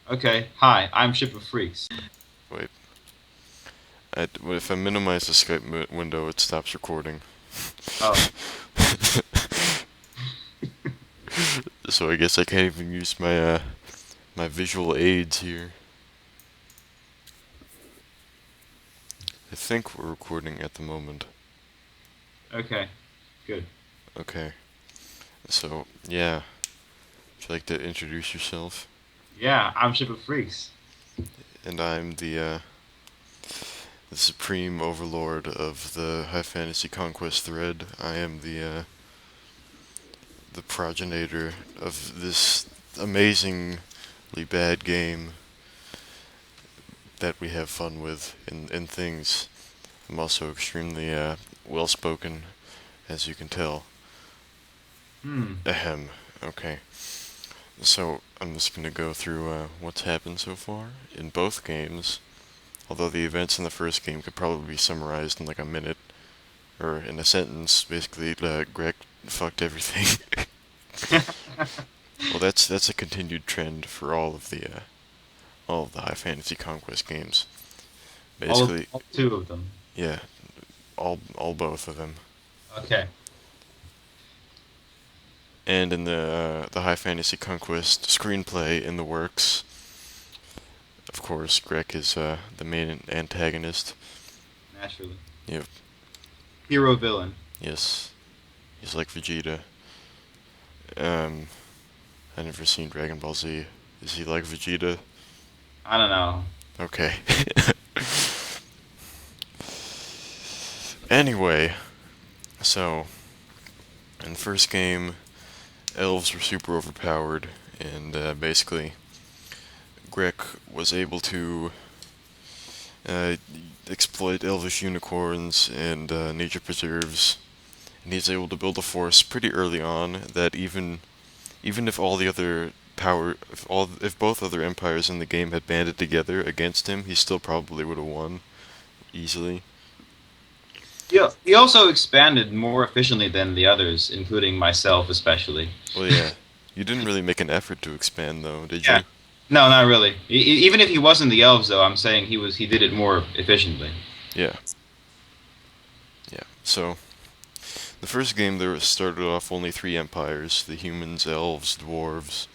Okay, hi, I'm Ship of Freaks. Wait, if I minimize the Skype window, it stops recording. Oh, So I guess I can't even use my visual aids here. I think we're recording at the moment. okay, good. Okay, so yeah, would you like to introduce yourself? Yeah, I'm Ship of Freaks. And I'm the supreme overlord of the high fantasy conquest thread. I am the progenitor of this amazingly bad game that we have fun with in things. I'm also extremely well spoken, as you can tell. Hmm, Ahem. Okay. So I'm just gonna go through what's happened so far in both games. Although the events in the first game could probably be summarized in like a minute or in a sentence. Basically, Greg fucked everything. Well, that's a continued trend for all of the high fantasy conquest games. Basically, all two of them. yeah, all both of them. Okay. And in the high fantasy conquest screenplay in the works, of course, Greg is the main antagonist. Naturally. Yep. Hero villain. Yes, he's like Vegeta. Um, I never seen Dragon Ball Z. Is he like Vegeta? I don't know. Okay. Anyway, so in the first game, elves were super overpowered, and basically, Greg was able to uh, exploit elvish unicorns and nature preserves, and he's able to build a force pretty early on that even if all the other power if both other empires in the game had banded together against him, he still probably would have won easily. Yeah, he also expanded more efficiently than the others, including myself especially. Well, yeah, you didn't really make an effort to expand though, did Yeah. you? No, not really. Even if he wasn't the elves, though, I'm saying he did it more efficiently. Yeah, yeah. So the first game there started off only three empires: the humans, elves, dwarves,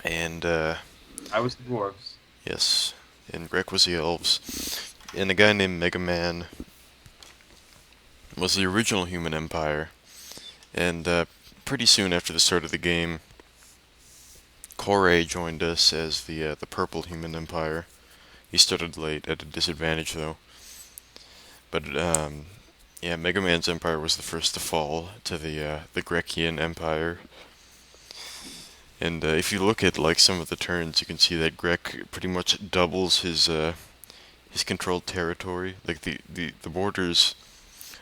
and I was the dwarves. yes, and Greg was the elves, and a guy named Mega Man was the original human empire. And pretty soon after the start of the game, Corey joined us as the purple human empire. He started late at a disadvantage though. But yeah, Mega Man's empire was the first to fall to the Grekian empire. And if you look at like some of the turns, you can see that Grek pretty much doubles his controlled territory. Like the borders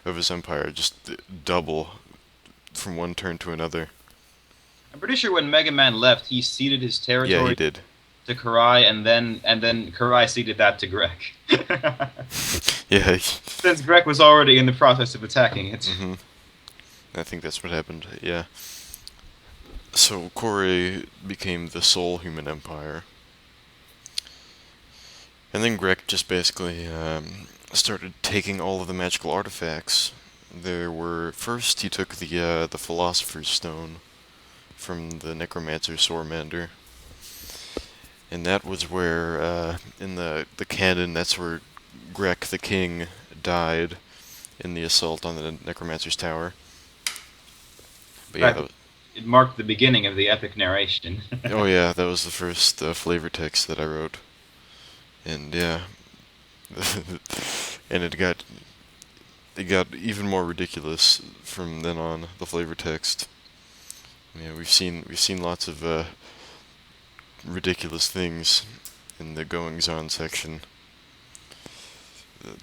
of his empire just double from one turn to another. I'm pretty sure when Mega Man left, he ceded his Yeah, he territory did. to Karai, and then Karai ceded that to Greg. Yeah. Since Greg was already in the process of attacking it. Hmm. I think that's what happened. Yeah. So Corey became the sole human empire, and then Greg just basically started taking all of the magical artifacts. There were first he took the Philosopher's Stone from the Necromancer Sormander, and that was where in the canon that's where Greg the King died in the assault on the Necromancer's Tower. In But yeah, fact, it marked the beginning of the epic narration. oh yeah, that was the first flavor text that I wrote, and yeah, and it got even more ridiculous from then on. The flavor text. Yeah, we've seen lots of ridiculous things in the goings on section.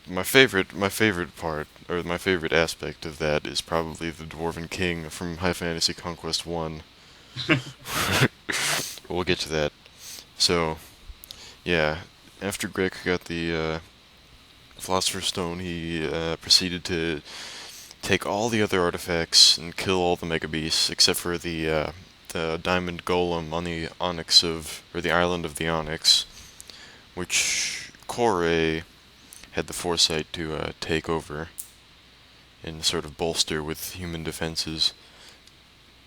My favorite part, or my favorite aspect of that, is probably the Dwarven King from High Fantasy Conquest One. We'll get to that. So yeah, after Greg got the Philosopher's Stone, he proceeded to take all the other artifacts and kill all the Mega Beasts except for the the diamond golem on the Onyx or the island of the Onyx, which Kore had the foresight to take over and sort of bolster with human defenses.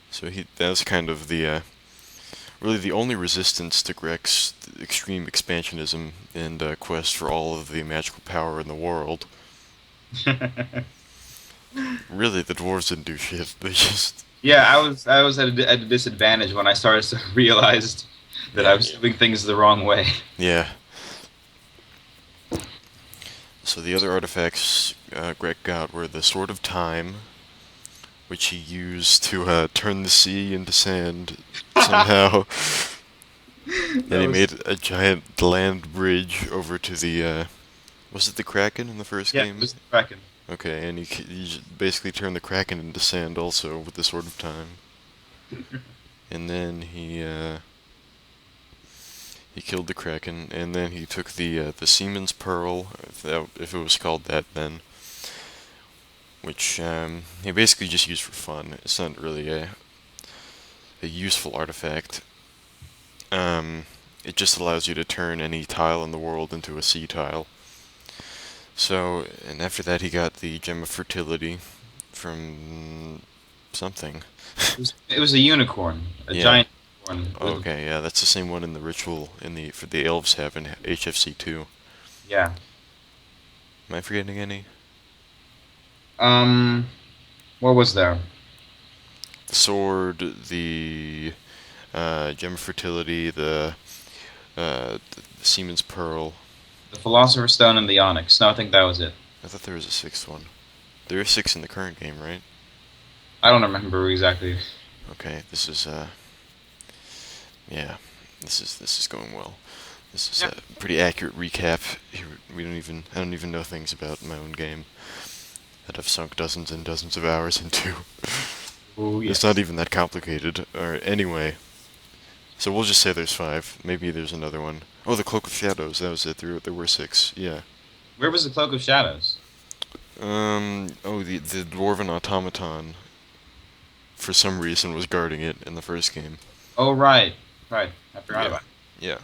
So that was kind of really the only resistance to Grek's extreme expansionism and quest for all of the magical power in the world. Really, the dwarves didn't do shit. They just Yeah, I was at a disadvantage when I started to realized that I yeah was doing things the wrong way. yeah. So the other artifacts Greg got were the Sword of Time, which he used to turn the sea into sand somehow. And That he was made a giant land bridge over to was it the Kraken in the first yeah, it game? was the Kraken. Okay, and basically turned the Kraken into sand also with the Sword of Time. And then he killed the Kraken, and then he took the Seaman's Pearl, if it was called that then, which he basically just used for fun. It's not really a useful artifact. It just allows you to turn any tile in the world into a sea tile. So, and after that he got the Gem of Fertility from something. It was a unicorn, a Yeah. giant unicorn with Okay, yeah, that's the same one in the ritual for the elves have in HFC2. yeah. Am I forgetting any? Um, what was there? The sword, the Gem of Fertility, the Seaman's Pearl. The Philosopher's Stone and the Onyx. No, I think that was it. I thought there was a sixth one. There are six in the current game, right? I don't remember exactly. Okay, this is yeah, this is going well. This is Yeah. a pretty accurate recap. I don't even know things about my own game that I've sunk dozens and dozens of hours into. Oh It's not yes. even that complicated. Or anyway, so we'll just say there's five. Maybe there's another one. Oh, the Cloak of Shadows. That was it. There were six. Yeah. Where was the Cloak of Shadows? Oh, the dwarven automaton for some reason was guarding it in the first game. Oh right, right. I forgot Yeah. about it. Yeah.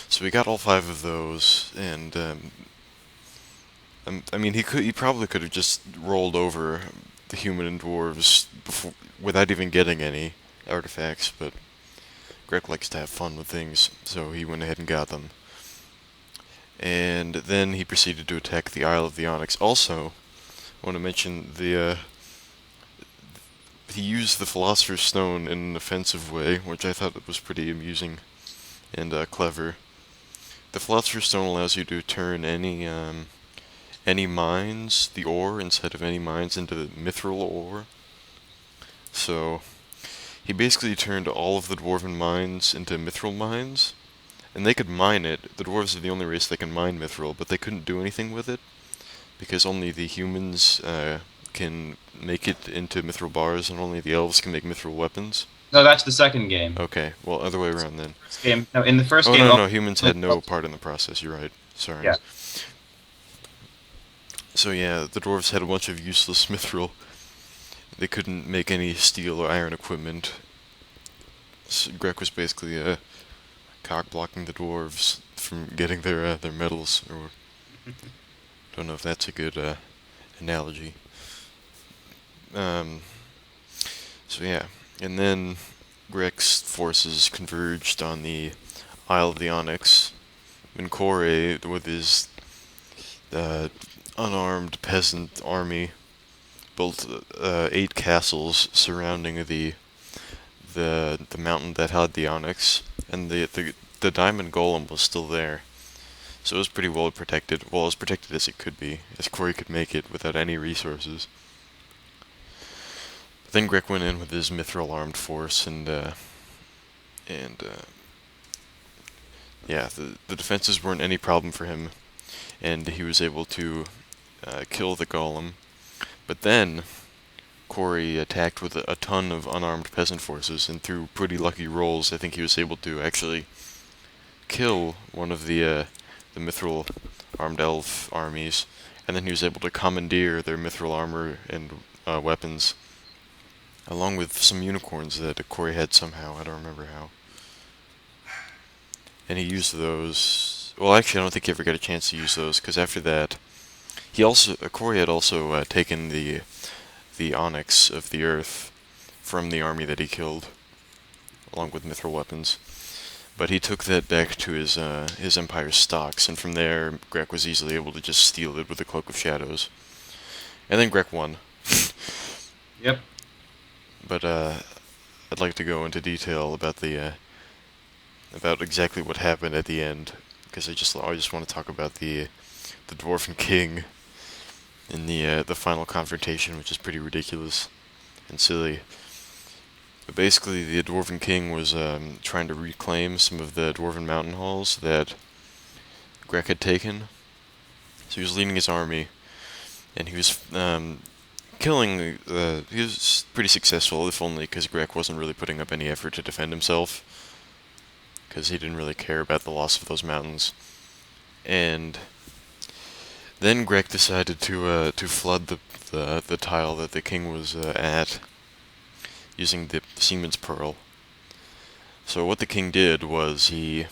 So we got all five of those, and I mean, he probably could have just rolled over the human and dwarves before, without even getting any artifacts, but Greg likes to have fun with things, so he went ahead and got them. And then he proceeded to attack the Isle of the Onyx. Also, I want to mention he used the Philosopher's Stone in an offensive way, which I thought was pretty amusing and clever. The Philosopher's Stone allows you to turn any mines, the ore instead of any mines, into the mithril ore. So he basically turned all of the dwarven mines into mithril mines, and they could mine it. The dwarves are the only race that can mine mithril, but they couldn't do anything with it because only the humans can make it into mithril bars, and only the elves can make mithril weapons. No, that's the second game. Okay, well, other way around then. First game. No, in the first Oh game. no, Oh, no, humans had no part in the process. You're right. Sorry. yeah. So yeah, the dwarves had a bunch of useless mithril. They couldn't make any steel or iron equipment. So Grek was basically cock blocking the dwarves from getting their medals. Or don't know if that's a good analogy. Um, so yeah, and then Grek's forces converged on the Isle of the Onyx, and Kore, with his uh, unarmed peasant army, built 8 castles surrounding the mountain that had the onyx, and the diamond golem was still there. So it was pretty well protected. Well, as protected as it could be, as Corey could make it without any resources. Then Grek went in with his mithril armed force, and yeah, the defenses weren't any problem for him, and he was able to kill the golem. But then Corey attacked with a ton of unarmed peasant forces, and through pretty lucky rolls, I think he was able to actually kill one of the mithril armed elf armies, and then he was able to commandeer their mithril armor and weapons. along with some unicorns that Corey had somehow. I don't remember how. And he used those. Well, actually, I don't think he ever got a chance to use those because after that, he also Corey had also taken the onyx of the earth from the army that he killed, along with mithril weapons. But he took that back to his empire's stocks, and from there, Grek was easily able to just steal it with the cloak of shadows. And then Grek won. Yep. But I'd like to go into detail about the about exactly what happened at the end, because I just want to talk about the dwarven king in the final confrontation, which is pretty ridiculous and silly. But basically, the dwarven king was trying to reclaim some of the dwarven mountain halls that Grek had taken. So he was leading his army, and he was killing. He was pretty successful, if only because Grek wasn't really putting up any effort to defend himself, because he didn't really care about the loss of those mountains. And then Grek decided to flood the tile that the king was at using the Seaman's Pearl. So what the king did was he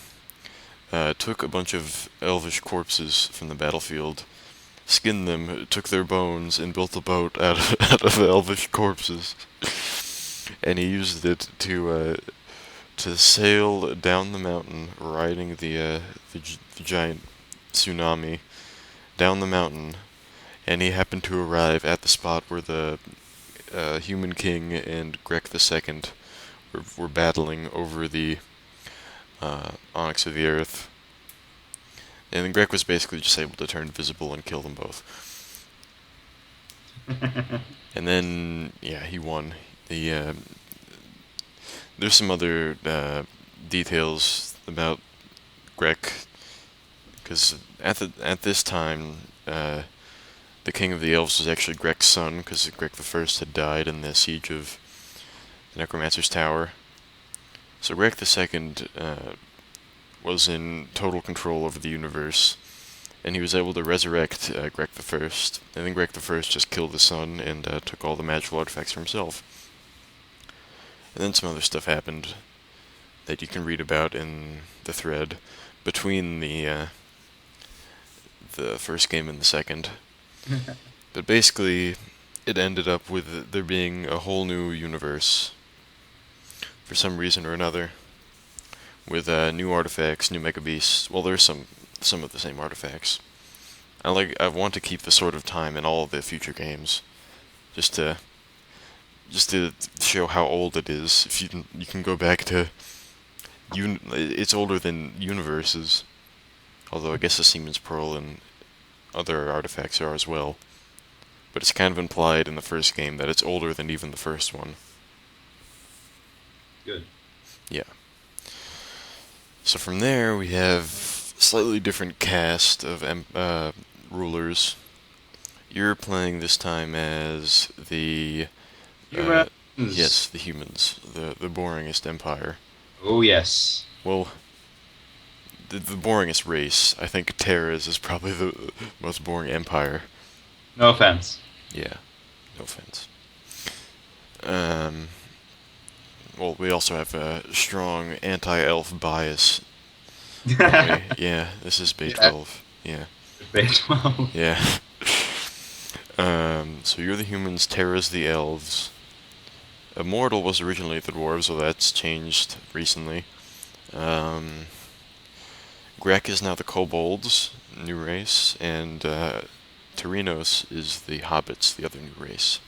took a bunch of elvish corpses from the battlefield, skinned them, took their bones, and built a boat out of elvish corpses. And he used it to sail down the mountain, riding the giant tsunami down the mountain. And he happened to arrive at the spot where the human king and Grek the Second were battling over the onyx of the earth. And Grek was basically just able to turn invisible and kill them both. And then, yeah, he won. There's some other details about Grek, because at this time, the king of the elves was actually Grek's son, because Grek the First had died in the siege of the Necromancer's Tower. So Grek the Second was in total control over the universe, and he was able to resurrect Grek the First. And then Grek the First just killed his son and took all the magical artifacts for himself. And then some other stuff happened that you can read about in the thread between the first game and the second. But basically, it ended up with there being a whole new universe for some reason or another, with new artifacts, new mega beasts. Well, there's some of the same artifacts. I want to keep the Sword of Time in all of the future games, just to show how old it is. If you can go back to it's older than universes. Although I guess the Seaman's Pearl and other artifacts are as well. But it's kind of implied in the first game that it's older than even the first one. Good. Yeah. So from there we have slightly different cast of rulers. You're playing this time as the Humans. yes, the humans, the boringest empire. Oh yes. Well, the boringest race. I think Terra's is probably the most boring empire. No offense. Yeah, no offense. Um, well, we also have a strong anti-elf bias. Yeah, this is Bay Yeah. 12. Yeah, Baseball. yeah. So you're the humans, Terra's the elves. Immortal was originally the dwarves, so that's changed recently. Um, Grek is now the kobolds, new race, and Terinos is the hobbits, the other new race.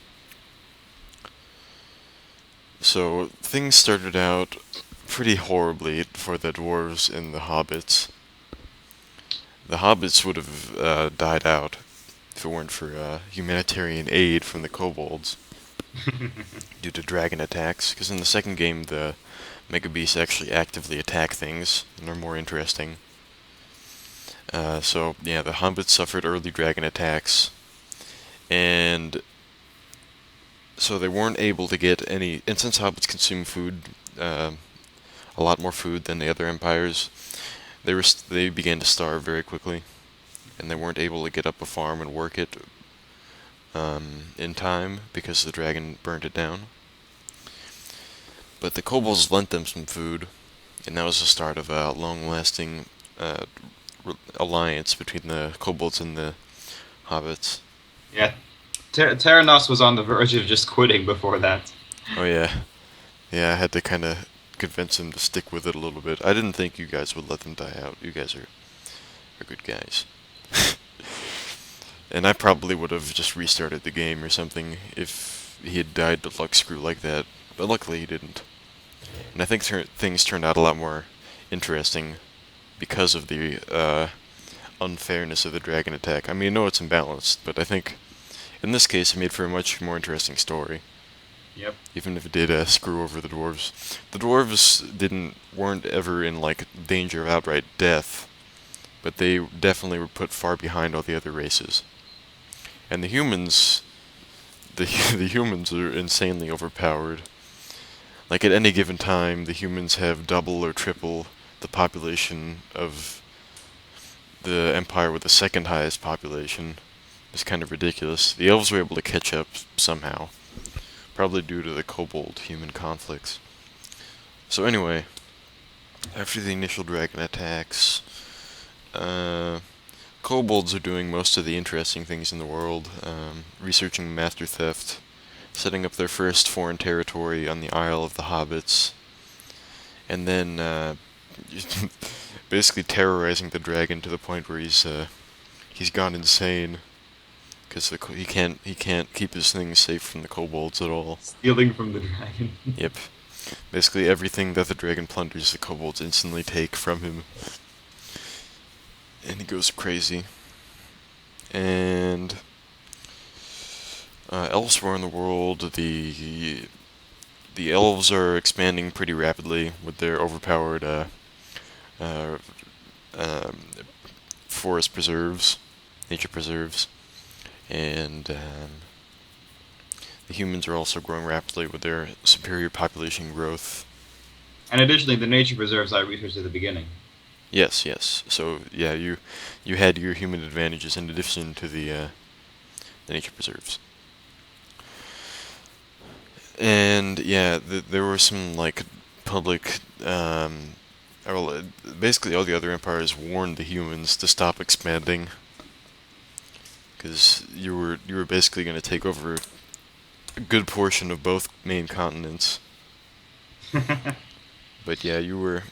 So things started out pretty horribly for the dwarves and the hobbits. The hobbits would have died out if it weren't for humanitarian aid from the kobolds due to dragon attacks. Because in the second game, the Mega Beasts actually actively attack things and are more interesting. So yeah, the hobbits suffered early dragon attacks, and so they weren't able to get any. And since hobbits consume food, a lot more food than the other empires, they began to starve very quickly, and they weren't able to get up a farm and work it in time because the dragon burned it down. But the kobolds lent them some food, and that was the start of a long-lasting uh, alliance between the kobolds and the hobbits. Yeah, Terranos was on the verge of just quitting before that. Oh yeah, yeah. I had to kind of convince them to stick with it a little bit. I didn't think you guys would let them die out. You guys are good guys. And I probably would have just restarted the game or something if he had died to luck screw like that. But luckily he didn't. And I think things turned out a lot more interesting because of the unfairness of the dragon attack. I mean, I know it's imbalanced, but I think in this case it made for a much more interesting story. Yep. Even if it did screw over the dwarves. The dwarves weren't ever in like danger of outright death, but they definitely were put far behind all the other races. And the the humans are insanely overpowered. Like at any given time, the humans have double or triple the population of the empire with the second highest population. It's kind of ridiculous. The elves were able to catch up somehow, probably due to the kobold-human conflicts. So anyway, after the initial dragon attacks, uh, kobolds are doing most of the interesting things in the world, researching master theft, setting up their first foreign territory on the Isle of the Hobbits, and then basically terrorizing the dragon to the point where he's gone insane because he can't keep his things safe from the kobolds at all. Stealing from the dragon. Yep. Basically everything that the dragon plunders, the kobolds instantly take from him, and he goes crazy. And elsewhere in the world, the elves are expanding pretty rapidly with their overpowered uh, um, forest preserves, nature preserves, and the humans are also growing rapidly with their superior population growth. And additionally, the nature preserves I researched at the beginning. Yes, yes. So yeah, you had your human advantages in addition to the nature preserves. And yeah, there were some like public, well, basically all the other empires warned the humans to stop expanding because you were basically going to take over a good portion of both main continents. But yeah, you were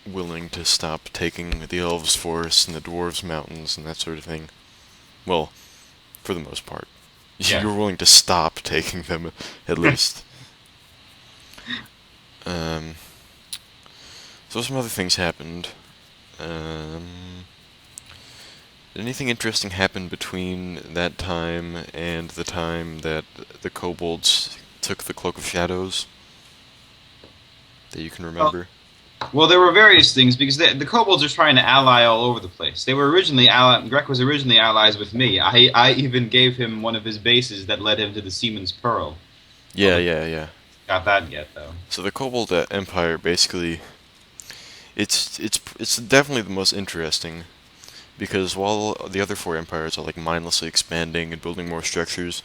willing to stop taking the elves' forests and the dwarves' mountains and that sort of thing. Well, for the most part, you Yeah. were willing to stop taking them at least. Um, so some other things happened. Um, did anything interesting happen between that time and the time that the kobolds took the Cloak of Shadows that you can Well, remember? well, there were various things because the kobolds are trying to ally all over the place. They were originally Grek was originally allies with me. I even gave him one of his bases that led him to the Seaman's Pearl. Yeah, Although yeah, yeah. got that yet though. So the Kobold Empire basically, it's definitely the most interesting because while the other four empires are like mindlessly expanding and building more structures,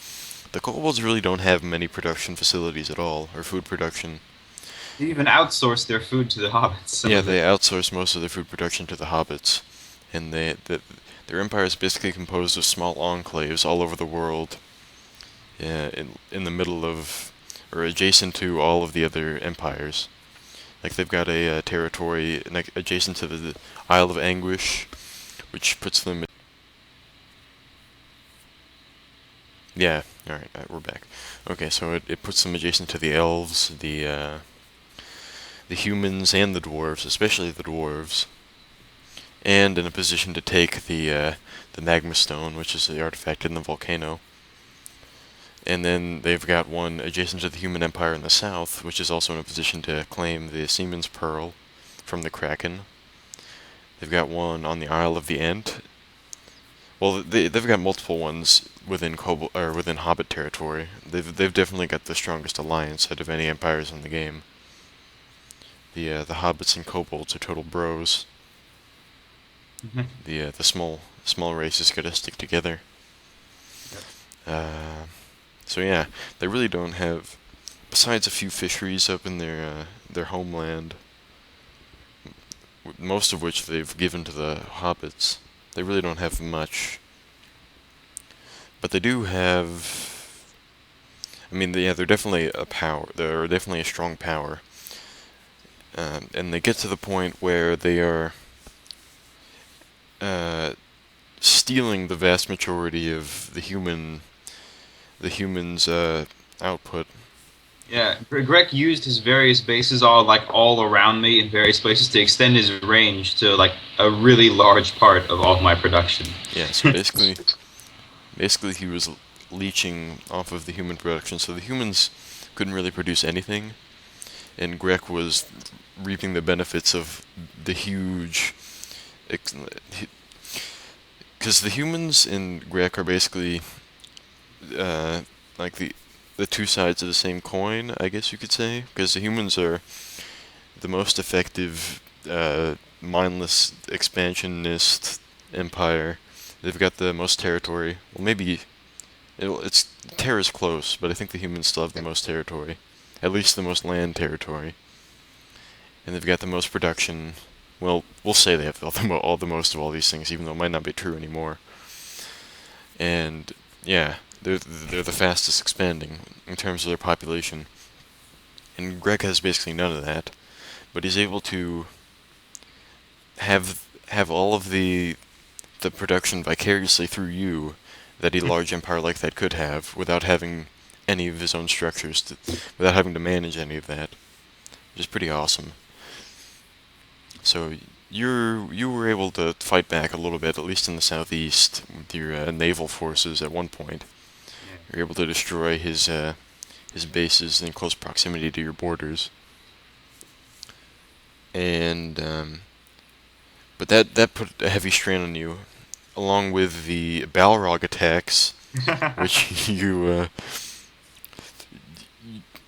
the kobolds really don't have many production facilities at all, or food production. They even outsourced their food to the hobbits. Some Yeah, of they it. outsource most of their food production to the hobbits, and their empire is basically composed of small enclaves all over the world, in the middle of, or adjacent to all of the other empires. Like they've got a territory adjacent to the Isle of Anguish, which puts them. Yeah, all right, we're back. Okay, so it puts them adjacent to the elves, the humans, and the dwarves, especially the dwarves, and in a position to take the magma stone, which is the artifact in the volcano. And then they've got one adjacent to the human empire in the south, which is also in a position to claim the Seaman's Pearl from the Kraken. They've got one on the Isle of the Ent. Well, they've got multiple ones within or within Hobbit territory. They've definitely got the strongest alliance out of any empires in the game. The hobbits and kobolds are total bros. The small races gotta stick together. Yep. Uh, so yeah, they really don't have besides a few fisheries up in their homeland, most of which they've given to the hobbits, they really don't have much. But they do have. I mean, yeah, they're definitely a power. They're definitely a strong power, and they get to the point where they are uh, stealing the vast majority of the humans' output. Yeah, Greg used his various bases all around me in various places to extend his range to like a really large part of all of my production. Yeah, so basically he was leeching off of the human production. So the humans couldn't really produce anything, and Greg was reaping the benefits of the huge. Because the humans in Greg are basically like the two sides of the same coin, I guess you could say. Because the humans are the most effective, mindless expansionist empire. They've got the most territory. Well, maybe it's Terra's close, but I think the humans still have the most territory, at least the most land territory, and they've got the most production. Well, we'll say they have all the most of all these things, even though it might not be true anymore. And yeah, they're the fastest expanding in terms of their population. And Greg has basically none of that, but he's able to have all of the production vicariously through you that a large empire like that could have without having any of his own structures, without having to manage any of that, which is pretty awesome. So you were able to fight back a little bit, at least in the southeast, with your naval forces at one point. Yeah. You were able to destroy his bases in close proximity to your borders, and but that put a heavy strain on you, along with the Balrog attacks, which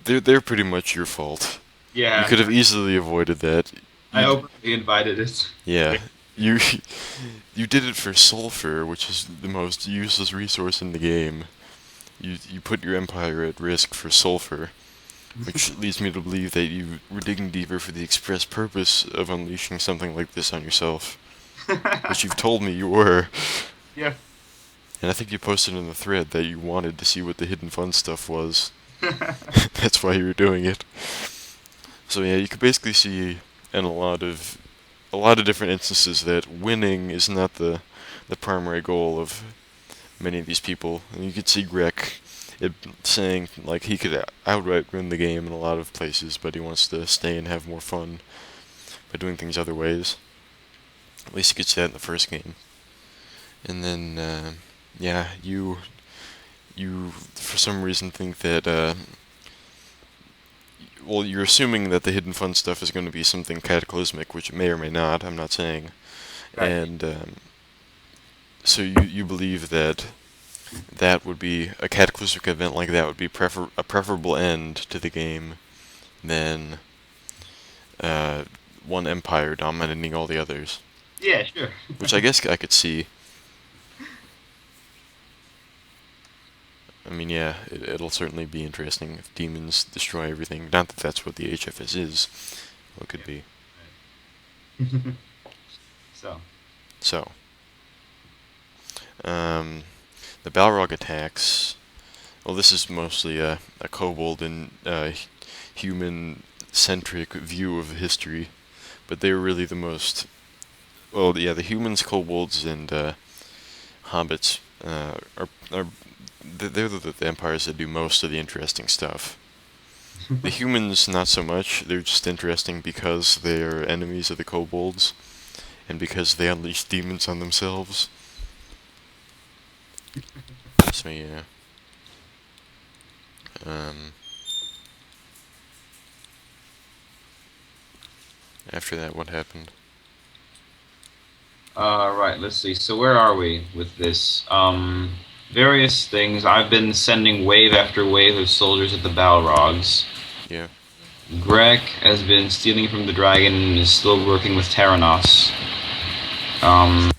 they're pretty much your fault. You Yeah, could have easily avoided that. I You openly invited it. Yeah, you you did it for sulfur, which is the most useless resource in the game. You put your empire at risk for sulfur, which leads me to believe that you were digging deeper for the express purpose of unleashing something like this on yourself, which you've told me you were. Yeah. And I think you posted in the thread that you wanted to see what the hidden fun stuff was. That's why you were doing it. So yeah, you could basically see in a lot of different instances that winning is not the primary goal of many of these people. And you could see Greg saying like he could outright win the game in a lot of places, but he wants to stay and have more fun by doing things other ways. At least you could see that in the first game. And then yeah, you for some reason think that well, you're assuming that the hidden fun stuff is going to be something cataclysmic, which it may or may not. I'm not saying. Right. And so you believe that that would be a cataclysmic event like that would be a preferable end to the game than uh, one empire dominating all the others, Yeah, sure. which I guess I could see. I mean, yeah, it'll certainly be interesting if demons destroy everything. Not that that's what the HFS is. Well, it could Yeah. be. Right. So, So, um, the Balrog attacks. Well, this is mostly a kobold and human-centric view of history, but they were really the most. Well, yeah, the humans, kobolds, and hobbits are they're the empires that do most of the interesting stuff. The humans, not so much. They're just interesting because they're enemies of the kobolds, and because they unleash demons on themselves. So yeah. Um, After that, what happened? right, let's see. So where are we with this? Various things. I've been sending wave after wave of soldiers at the Balrogs. Yeah. Greg has been stealing from the dragon and is still working with Terranos. Um,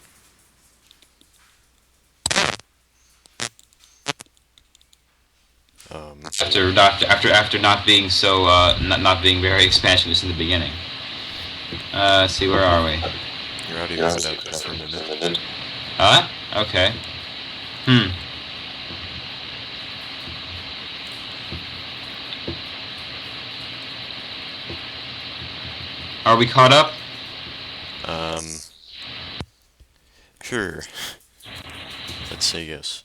Um, after after not being so not being very expansionist in the beginning. Let's see, where are we? You're out of your out there for a minute. Huh? Okay. Hmm. Are we caught up? Sure. Let's say yes.